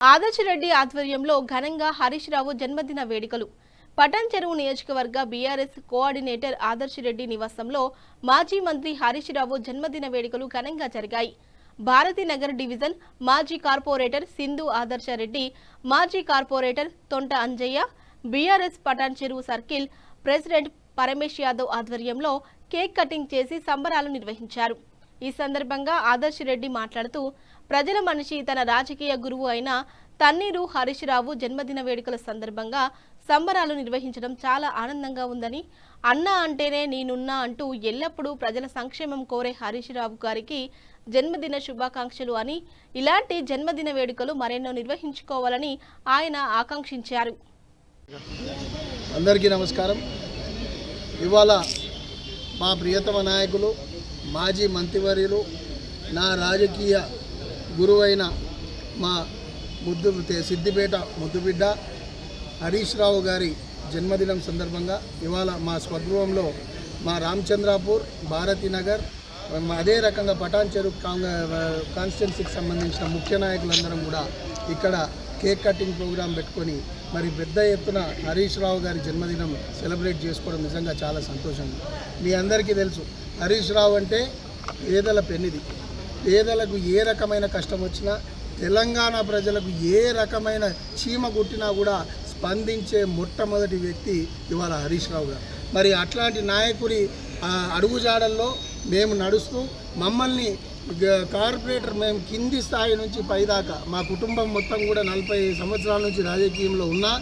ఆదర్శ్ రెడ్డి ఆధ్వర్యంలో ఘనంగా హరీష్ రావు జన్మదిన వేడుకలు. పటాన్ చెరువు నియోజకవర్గ బీఆర్ఎస్ కోఆర్డినేటర్ ఆదర్శ్ రెడ్డి నివాసంలో మాజీ మంత్రి హరీష్ రావు జన్మదిన వేడుకలు ఘనంగా జరిగాయి. భారతీనగర్ డివిజన్ మాజీ కార్పొరేటర్ సింధు ఆదర్శ రెడ్డి, మాజీ కార్పొరేటర్ తొంట అంజయ్య, బీఆర్ఎస్ పటాన్ చెరువు సర్కిల్ ప్రెసిడెంట్ పరమేశ్ యాదవ్ ఆధ్వర్యంలో కేక్ కటింగ్ చేసి సంబరాలు నిర్వహించారు. ఈ సందర్భంగా ఆదర్శ్ రెడ్డి మాట్లాడుతూ, ప్రజల మనిషి, తన రాజకీయ గురువు అయిన తన్నీరు హరీష్ రావు జన్మదిన వేడుకల సందర్భంగా సంబరాలు నిర్వహించడం చాలా ఆనందంగా ఉందని, అన్నా అంటేనే నేనున్నా అంటూ ఎల్లప్పుడూ ప్రజల సంక్షేమం కోరే హరీష్ రావు గారికి జన్మదిన శుభాకాంక్షలు అని, ఇలాంటి జన్మదిన వేడుకలు మరెన్నో నిర్వహించుకోవాలని ఆయన ఆకాంక్షించారు. అందరికీ నమస్కారం. ఇవాళ మా ప్రియతమ నాయకులు, మాజీ మంత్రివర్యులు, నా రాజకీయ గురువైన మా సిద్దిపేట ముద్దుబిడ్డ హరీష్ రావు గారి జన్మదినం సందర్భంగా ఇవాళ మా స్వగృహంలో మా రామచంద్రాపూర్, భారతీనగర్, అదే రకంగా పటాన్ చెరువు కాన్స్టిట్యున్సీకి సంబంధించిన ముఖ్య నాయకులందరం కూడా ఇక్కడ కేక్ కటింగ్ ప్రోగ్రాం పెట్టుకొని మరి పెద్ద ఎత్తున హరీష్ రావు గారి జన్మదినం సెలబ్రేట్ చేసుకోవడం నిజంగా చాలా సంతోషంగా. మీ అందరికీ తెలుసు, హరీష్ రావు అంటే పేదల పెన్నిది. పేదలకు ఏ రకమైన కష్టం వచ్చినా, తెలంగాణ ప్రజలకు ఏ రకమైన చీమ కుట్టినా కూడా స్పందించే మొట్టమొదటి వ్యక్తి ఇవాళ హరీష్ రావు గారు. మరి అట్లాంటి నాయకుడి అడుగుజాడల్లో మేము నడుస్తూ, మమ్మల్ని కార్పొరేటర్ మేము కింది స్థాయి నుంచి పైదాకా మా కుటుంబం మొత్తం కూడా 40 సంవత్సరాల నుంచి రాజకీయంలో ఉన్నా,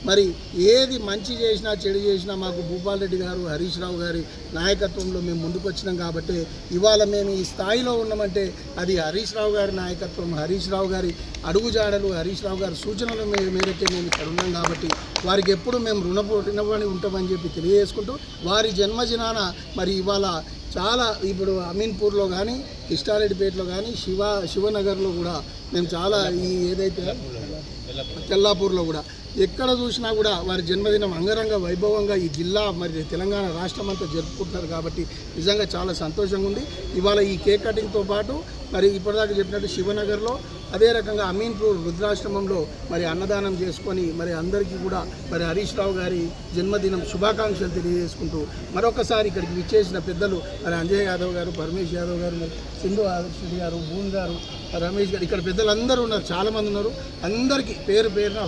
మరి ఏది మంచి చేసినా చెడు చేసినా మాకు భూపాల్ రెడ్డి గారు, హరీష్ రావు గారి నాయకత్వంలో మేము ముందుకు వచ్చినాం. కాబట్టి ఇవాళ మేము ఈ స్థాయిలో ఉన్నామంటే అది హరీష్ రావు గారి నాయకత్వం, హరీష్ రావు గారి అడుగుజాడలు, హరీష్ రావు గారి సూచనల మేరకే మేము ఇక్కడ ఉన్నాం. కాబట్టి వారికి ఎప్పుడు మేము రుణపడి ఉంటామని చెప్పి తెలియజేసుకుంటూ, వారి జన్మదినాన మరి ఇవాళ చాలా ఇప్పుడు అమీన్పూర్లో కానీ, కిష్టారెడ్డిపేటలో కానీ, శివనగర్లో కూడా మేము చాలా ఏదైతే తెల్లాపూర్లో కూడా ఎక్కడ చూసినా కూడా వారి జన్మదినం అంగరంగ వైభవంగా ఈ జిల్లా మరి తెలంగాణ రాష్ట్రం అంతా జరుపుకుంటున్నారు. కాబట్టి నిజంగా చాలా సంతోషంగా ఉంది. ఇవాళ ఈ కేక్ కటింగ్తో పాటు మరి ఇప్పటిదాకా చెప్పినట్టు శివనగర్లో, అదే రకంగా అమీన్పూర్ వృద్ధాశ్రమంలో మరి అన్నదానం చేసుకొని మరి అందరికీ కూడా మరి హరీష్ రావు గారి జన్మదినం శుభాకాంక్షలు తెలియజేసుకుంటూ, మరొకసారి ఇక్కడికి విచ్చేసిన పెద్దలు మరి అంజయ్ యాదవ్ గారు, పరమేశ్ యాదవ్ గారు, మరి సింధు ఆదర్శ్ రెడ్డి గారు, భూన్ గారు, రమేష్ గారు, ఇక్కడ పెద్దలందరూ ఉన్నారు, చాలామంది ఉన్నారు. అందరికీ పేరు పేరున